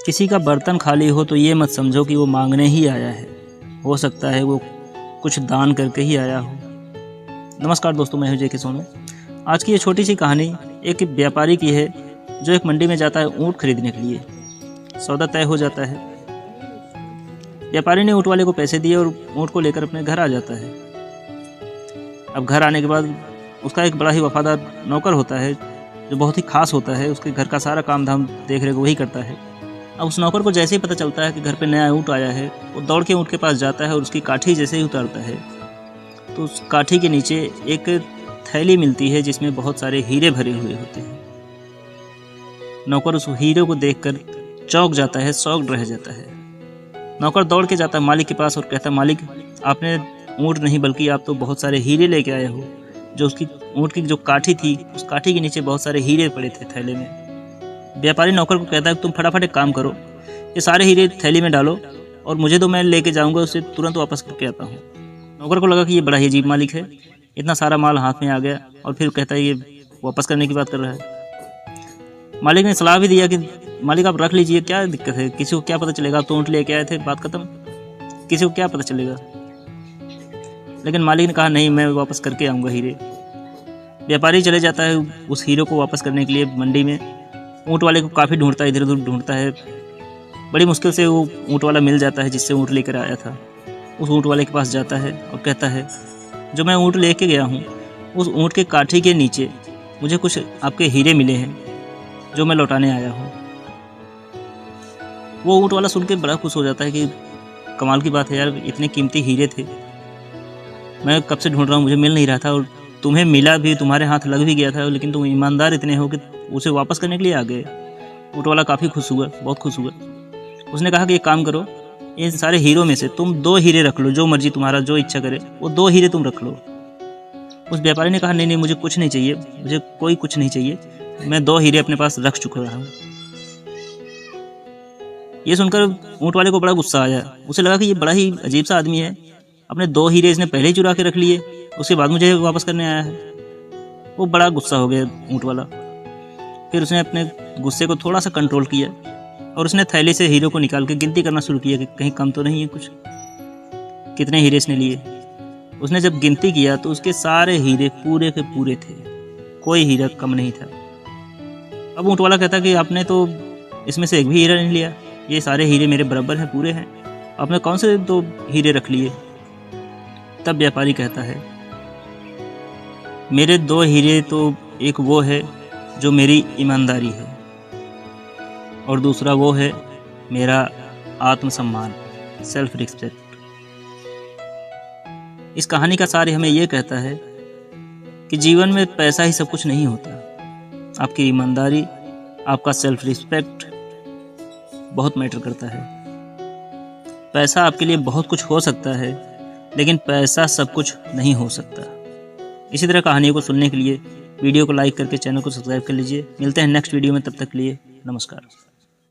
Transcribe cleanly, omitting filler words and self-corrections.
किसी का बर्तन खाली हो तो ये मत समझो कि वो मांगने ही आया है, हो सकता है वो कुछ दान करके ही आया हो। नमस्कार दोस्तों, मैं हूं जेके सोनू। आज की ये छोटी सी कहानी एक व्यापारी की है जो एक मंडी में जाता है ऊँट खरीदने के लिए। सौदा तय हो जाता है, व्यापारी ने ऊँट वाले को पैसे दिए और ऊँट को लेकर अपने घर आ जाता है। अब घर आने के बाद उसका एक बड़ा ही वफादार नौकर होता है जो बहुत ही खास होता है। उसके घर का सारा काम धाम देख रेख वही करता है। अब उस नौकर को जैसे ही पता चलता है कि घर पे नया ऊँट आया है, वो दौड़ के ऊँट के पास जाता है और उसकी काठी जैसे ही उतारता है तो उस काठी के नीचे एक थैली मिलती है जिसमें बहुत सारे हीरे भरे हुए होते हैं। नौकर उस हीरे को देखकर चौंक जाता है, शॉक्ड रह जाता है। नौकर दौड़ के जाता है मालिक के पास और कहता है, मालिक आपने ऊँट नहीं बल्कि आप तो बहुत सारे हीरे लेके आए हो। जो उसकी ऊँट की जो काठी थी, उस काठी के नीचे बहुत सारे हीरे पड़े थे थैले में। व्यापारी नौकर को कहता है, तुम फटाफट एक काम करो, ये सारे हीरे थैली में डालो और मुझे तो मैं लेके जाऊंगा, उसे तुरंत वापस करके आता हूँ। नौकर को लगा कि ये बड़ा ही अजीब मालिक है, इतना सारा माल हाथ में आ गया और फिर कहता है ये वापस करने की बात कर रहा है। मालिक ने सलाह भी दिया कि मालिक आप रख लीजिए, क्या दिक्कत है, किसी को क्या पता चलेगा, आप तो ऊँट लेके आए थे, बात खत्म, किसी को क्या पता चलेगा। लेकिन मालिक ने कहा नहीं, मैं वापस करके आऊँगा हीरे। व्यापारी चले जाता है उस हीरे को वापस करने के लिए मंडी में। ऊँट वाले को काफ़ी ढूंढता है, इधर उधर ढूंढता है, बड़ी मुश्किल से वो ऊँट वाला मिल जाता है जिससे ऊँट लेकर आया था। उस ऊँट वाले के पास जाता है और कहता है, जो मैं ऊँट लेके गया हूँ उस ऊँट के काठी के नीचे मुझे कुछ आपके हीरे मिले हैं जो मैं लौटाने आया हूँ। वो ऊँट वाला सुन के बड़ा खुश हो जाता है कि कमाल की बात है यार, इतने कीमती हीरे थे, मैं कब से ढूंढ रहा हूँ, मुझे मिल नहीं रहा था और तुम्हें मिला भी, तुम्हारे हाथ लग भी गया था, लेकिन तुम ईमानदार इतने हो कि उसे वापस करने के लिए आ गए। ऊँट वाला काफ़ी खुश हुआ, बहुत खुश हुआ। उसने कहा कि एक काम करो, इन सारे हीरों में से तुम 2 हीरे रख लो, जो मर्जी तुम्हारा जो इच्छा करे वो 2 हीरे तुम रख लो। उस व्यापारी ने कहा नहीं नहीं, मुझे कुछ नहीं चाहिए, मुझे कोई कुछ नहीं चाहिए, मैं 2 हीरे अपने पास रख चुका हूँ। ये सुनकर ऊँट वाले को बड़ा गुस्सा आया। उसे लगा कि ये बड़ा ही अजीब सा आदमी है, अपने 2 हीरे इसने पहले ही चुरा के रख लिए, उसके बाद मुझे वापस करने आया है। वो बड़ा गुस्सा हो गया ऊँट वाला। फिर उसने अपने गुस्से को थोड़ा सा कंट्रोल किया और उसने थैले से हीरो को निकाल के गिनती करना शुरू किया कि कहीं कम तो नहीं है कुछ, कितने हीरे इसने लिए। उसने जब गिनती किया तो उसके सारे हीरे पूरे के पूरे थे, कोई हीरा कम नहीं था। अब ऊँट वाला कहता कि आपने तो इसमें से एक भी हीरा नहीं लिया, ये सारे हीरे मेरे बराबर हैं, पूरे हैं, आपने कौन से 2 हीरे रख लिए। तब व्यापारी कहता है, मेरे 2 हीरे तो एक वो है जो मेरी ईमानदारी है और दूसरा वो है मेरा आत्मसम्मान, सेल्फ रिस्पेक्ट। इस कहानी का सार हमें ये कहता है कि जीवन में पैसा ही सब कुछ नहीं होता, आपकी ईमानदारी, आपका सेल्फ रिस्पेक्ट बहुत मैटर करता है। पैसा आपके लिए बहुत कुछ हो सकता है, लेकिन पैसा सब कुछ नहीं हो सकता। इसी तरह कहानियों को सुनने के लिए वीडियो को लाइक करके चैनल को सब्सक्राइब कर लीजिए। मिलते हैं नेक्स्ट वीडियो में, तब तक के लिए नमस्कार।